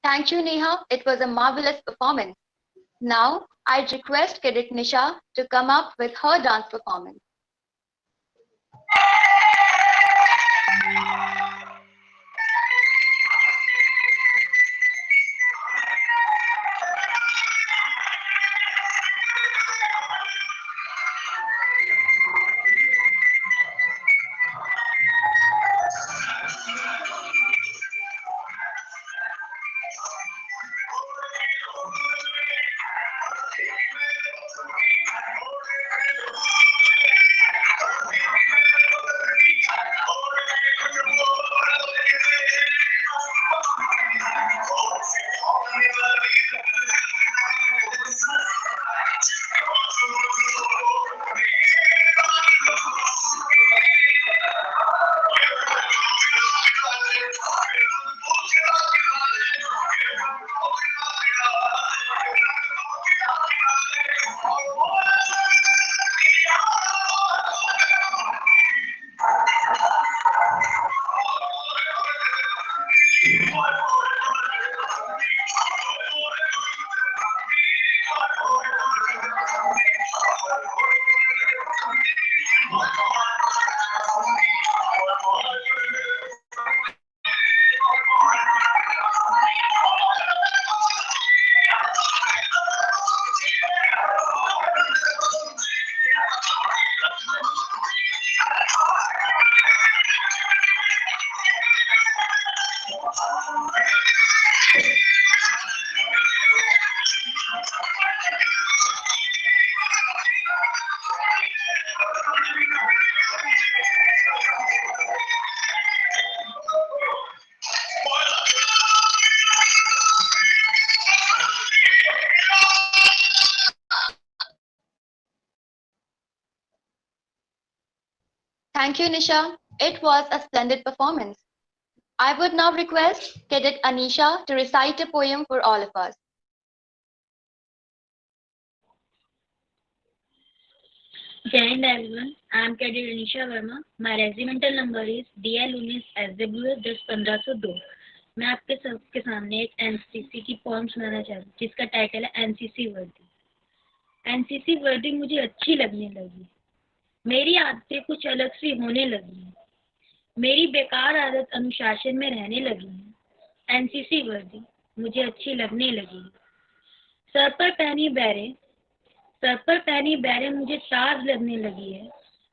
Speaker 4: Thank you, Neha. It was a marvelous performance. Now, I'd request Cadet Nisha to come up with her dance performance. Thank you, Nisha. It was a splendid performance. I would now request Cadet Anisha to recite a poem for all of us.
Speaker 16: Jai Hind everyone. I am Cadet Anisha Verma. My regimental number is DL19 SWS 10502. मैं आपके सबके सामने एक NCC की poem सुनाना चाहती हूँ जिसका टाइटल है एनसीसी वर्दी। एनसीसी वर्दी मुझे अच्छी लगने लगी, मेरी आदतें कुछ अलग सी होने लगी हैं, मेरी बेकार आदत अनुशासन में रहने लगी है। एनसीसी वर्दी मुझे अच्छी लगने लगी है। सर पर पहनी बैरे मुझे ताज लगने लगी है।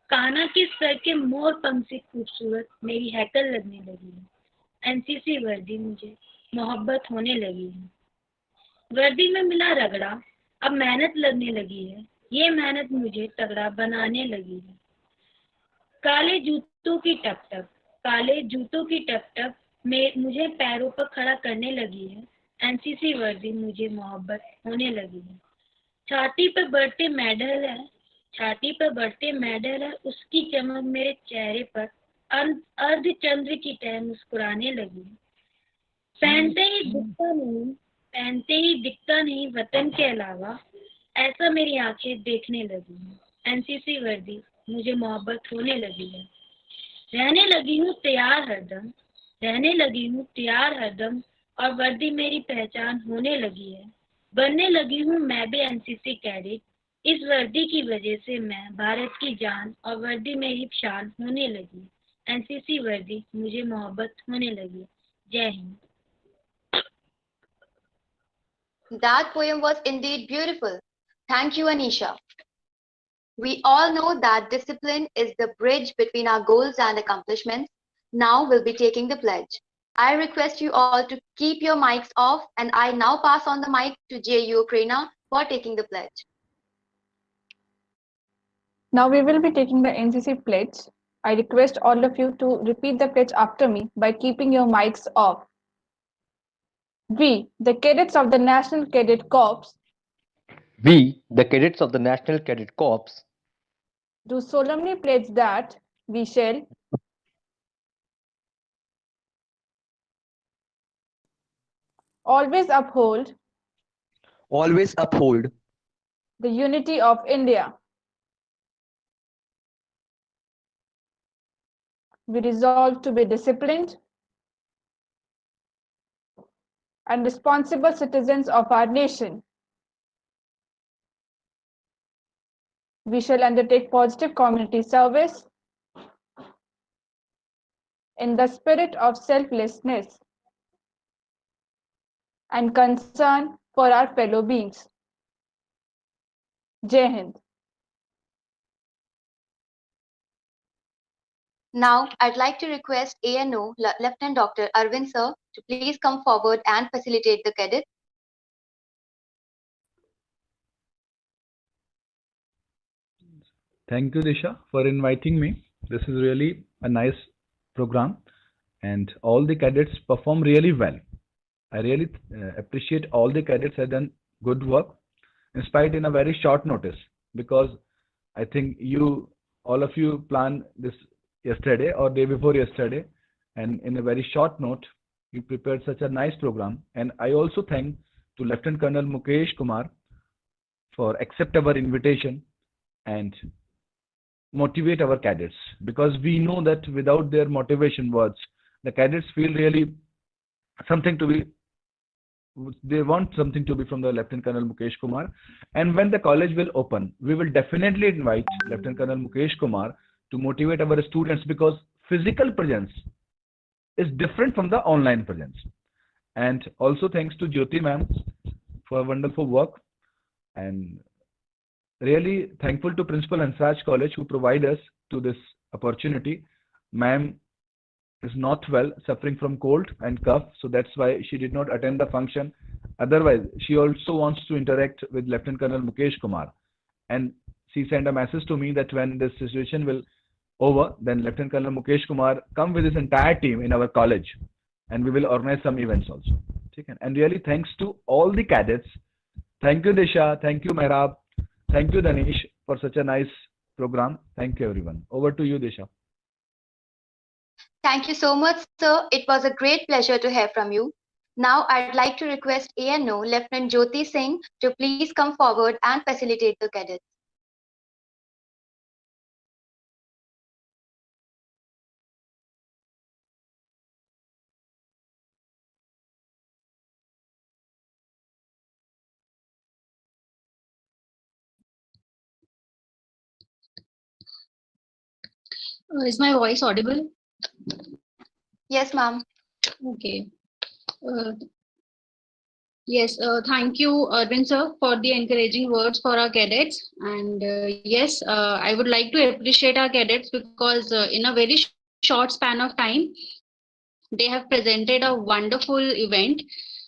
Speaker 16: कान्हा के सर के मोर पंख से खूबसूरत मेरी हैकल लगने लगी है। एनसीसी वर्दी मुझे मोहब्बत होने लगी है। वर्दी में मिला रगड़ा अब मेहनत लगने लगी है, ये मेहनत मुझे तगड़ा बनाने लगी है। काले जूतों की टप टप मुझे पैरों पर खड़ा करने लगी है। एनसीसी वर्दी मुझे मोहब्बत होने लगी है। छाती पर बढ़ते मेडल है, उसकी चमक मेरे चेहरे पर अर्धचंद्र की तरह मुस्कुराने लगी। पहनते ही दिखता नहीं वतन के अलावा, ऐसा मेरी आंखें देखने लगी। एनसीसी वर्दी मुझे मोहब्बत होने लगी है। रहने लगी हूँ तैयार हरदम और वर्दी मेरी पहचान होने लगी है। बनने लगी हूँ मैं भी एनसीसी कैडेट, इस वर्दी की वजह से मैं भारत की जान और वर्दी मेरी शान होने लगी। एनसीसी वर्दी मुझे मोहब्बत होने लगी। जय Hind.
Speaker 4: That poem was indeed beautiful. Thank you, Anisha. We all know that discipline is the bridge between our goals and accomplishments. Now we'll be taking the pledge. I request you all to keep your mics off, and I now pass on the mic to JU Prerna for taking the pledge.
Speaker 7: Now we will be taking the NCC pledge. I request all of you to repeat the pledge after me by keeping your mics off. We, the cadets of the National Cadet Corps,
Speaker 17: We, the cadets of the National Cadet Corps,
Speaker 7: do solemnly pledge that we shall always uphold the unity of India. We resolve to be disciplined and responsible citizens of our nation. We shall undertake positive community service in the spirit of selflessness and concern for our fellow beings. Jai Hind.
Speaker 4: Now, I'd like to request ANO Lieutenant Dr. Arvind sir to please come forward and facilitate the cadets.
Speaker 5: Thank you, Disha, for inviting me. This is really a nice program, and all the cadets perform really well. I really appreciate all the cadets have done good work, in spite in a very short notice, because I think all of you planned this yesterday or day before yesterday, and in a very short note, you prepared such a nice program. And I also thank to Lieutenant Colonel Mukesh Kumar for accept our invitation and motivate our cadets, because we know that without their motivation words, the cadets feel really something to be, they want something to be from the Lieutenant Colonel Mukesh Kumar. And when the college will open, we will definitely invite Lieutenant Colonel Mukesh Kumar to motivate our students, because physical presence is different from the online presence. And also thanks to Jyoti ma'am for wonderful work, and really thankful to Principal Hansraj College who provide us to this opportunity. Ma'am is not well, suffering from cold and cough, so that's why she did not attend the function. Otherwise, she also wants to interact with Lieutenant Colonel Mukesh Kumar, and she sent a message to me that when this situation will over, then Lieutenant Colonel Mukesh Kumar come with his entire team in our college, and we will organize some events also. And really thanks to all the cadets. Thank you, Disha. Thank you, Mehrab. Thank you, Danish, for such a nice program. Thank you, everyone. Over to you, Disha.
Speaker 4: Thank you so much, sir. It was a great pleasure to hear from you. Now, I'd like to request ANO Lieutenant Jyoti Singh to please come forward and facilitate the cadets.
Speaker 16: Is my voice audible?
Speaker 4: Yes, ma'am.
Speaker 16: Okay. Uh, yes, thank you, Arvind sir, for the encouraging words for our cadets. And yes, I would like to appreciate our cadets because in a very short span of time, they have presented a wonderful event,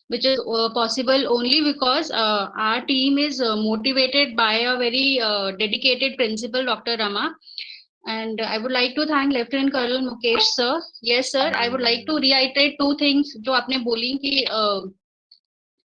Speaker 16: which is possible only because our team is motivated by a very dedicated principal, Dr. Rama. And I would like to thank Lieutenant Colonel Mukesh sir. Yes, sir. I would like to reiterate two things जो आपने बोली कि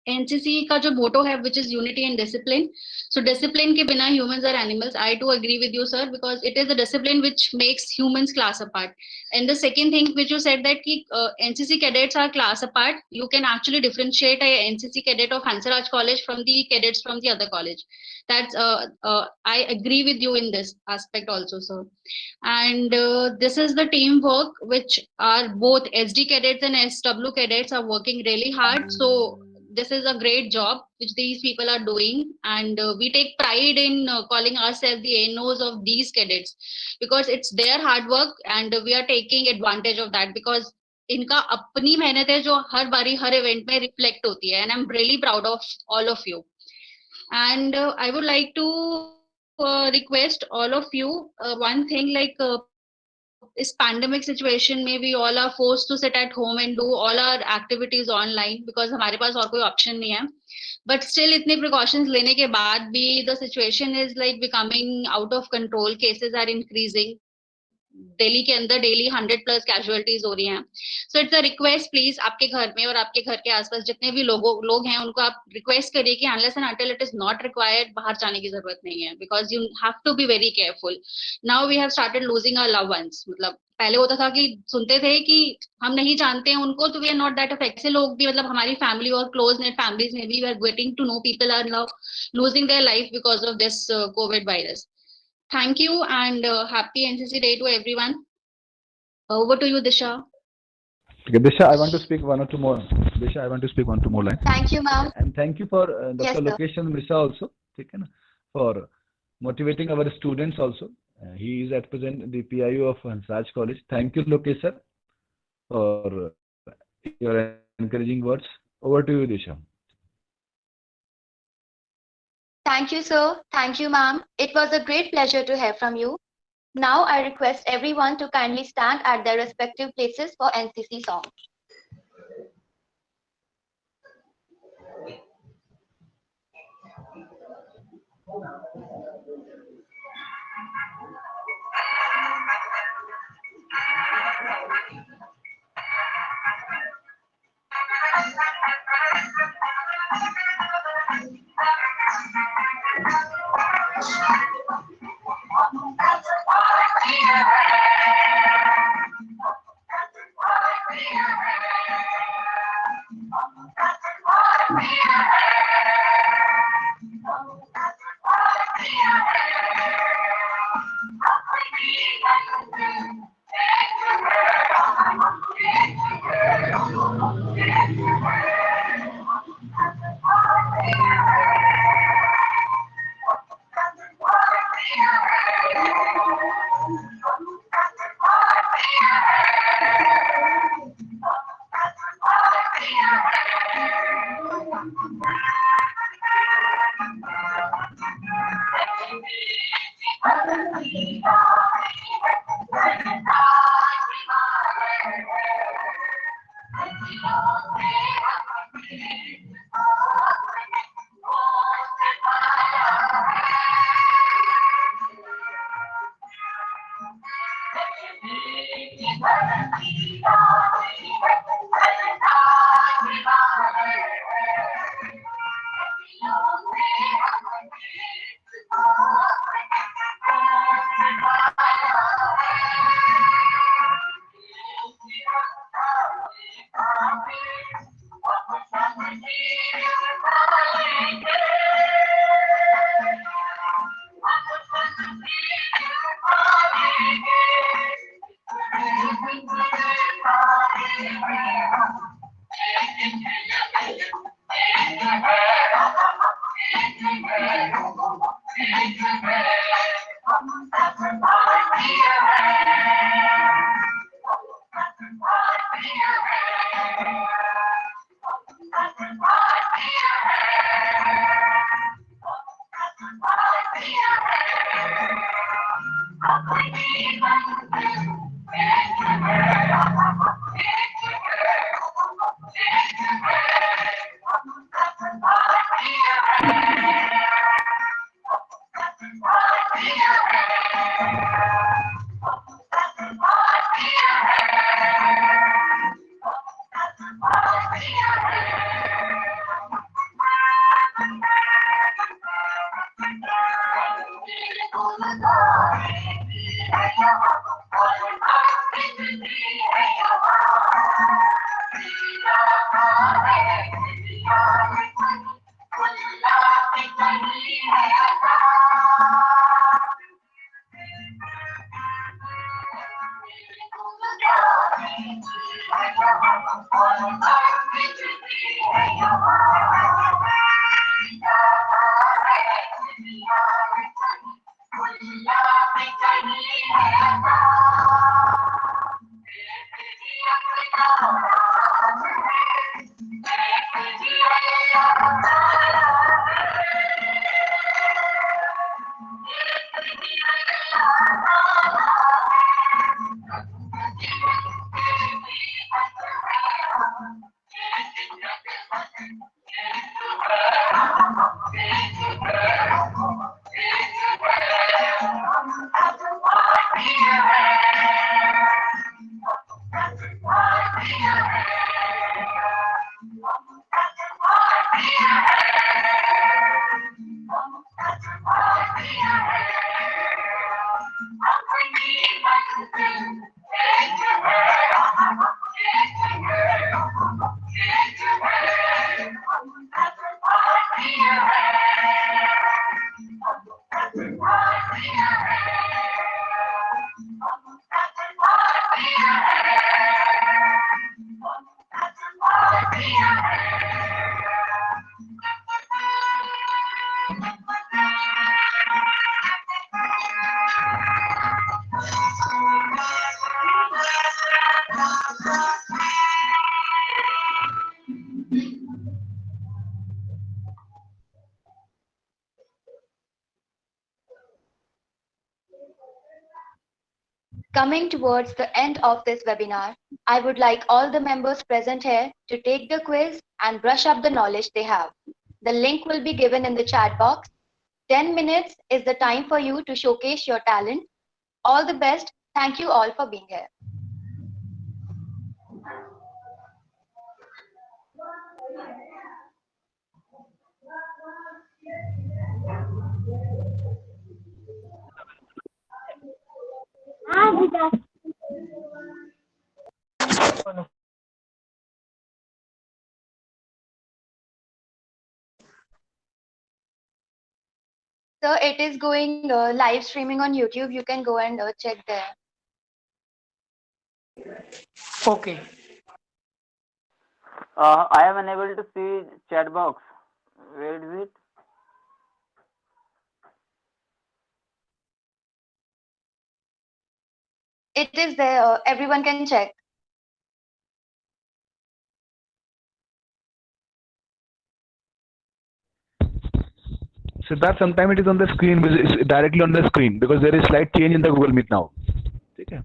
Speaker 16: NCC का जो मोटो है which is unity and discipline. So discipline के बिना humans are animals. I too agree with you, sir, because it is the discipline which makes humans class apart. And the second thing which you said that कि NCC cadets are class apart, you can actually differentiate a NCC cadet of Hansraj College from the cadets from the other college. That's I agree with you in this aspect also, sir. And this is the teamwork which are both SD cadets and SW cadets are working really hard. So this is a great job which these people are doing, and we take pride in calling ourselves the ANOs of these cadets because it's their hard work and we are taking advantage of that because इनका अपनी मेहनत है जो हर बारी हर event में reflect होती है, and I'm really proud of all of you. And I would like to request all of you one thing, like this pandemic situation में we all are forced to sit at home and do all our activities online because हमारे पास और कोई option नहीं है. But still इतने precautions लेने के बाद भी the situation is like becoming out of control. Cases are increasing. Delhi के अंदर डेली 100+ कैजुअलिटीज हो रही हैं. So it's a request, please आपके घर में और आपके घर के आसपास जितने भी लोग हैं उनको आप रिक्वेस्ट करिए कि unless and until it is not required बाहर जाने की जरूरत नहीं है because you have to be very careful. Now we have started losing our love ones. मतलब पहले होता था कि सुनते थे कि हम नहीं जानते हैं उनको तो we are not that affect. से लोग भी मतलब हमारी फैमिली और क्लोज नेट फैमिलीज में भी we are getting to know people are now losing their life because of this covid virus. Thank you and happy NCC Day to everyone. Over to you, Disha.
Speaker 5: Okay, Disha, I want to speak one or two more. Disha, I want to speak one or two more lines.
Speaker 4: Thank you, ma'am.
Speaker 5: And thank you for Dr.
Speaker 4: Yes,
Speaker 5: Lokesh Mishra also, for motivating our students also. He is at present the PIO of Hansraj College. Thank you, Lokesh sir, for your encouraging words. Over to you, Disha.
Speaker 4: Thank you, sir. Thank you, ma'am. It was a great pleasure to hear from you. Now I request everyone to kindly stand at their respective places for NCC song. Coming towards the end of this webinar, I would like all the members present here to take the quiz and brush up the knowledge they have. The link will be given in the chat box. 10 minutes is the time for you to showcase your talent. All the best. Thank you all for being here. So it is going live streaming on YouTube. You can go and check there.
Speaker 13: Okay. I am unable to see chat box. Where is it?
Speaker 4: It is there. Everyone can check.
Speaker 5: So that sometime it is on the screen, it's directly on the screen because there is slight change in the Google Meet now. Okay.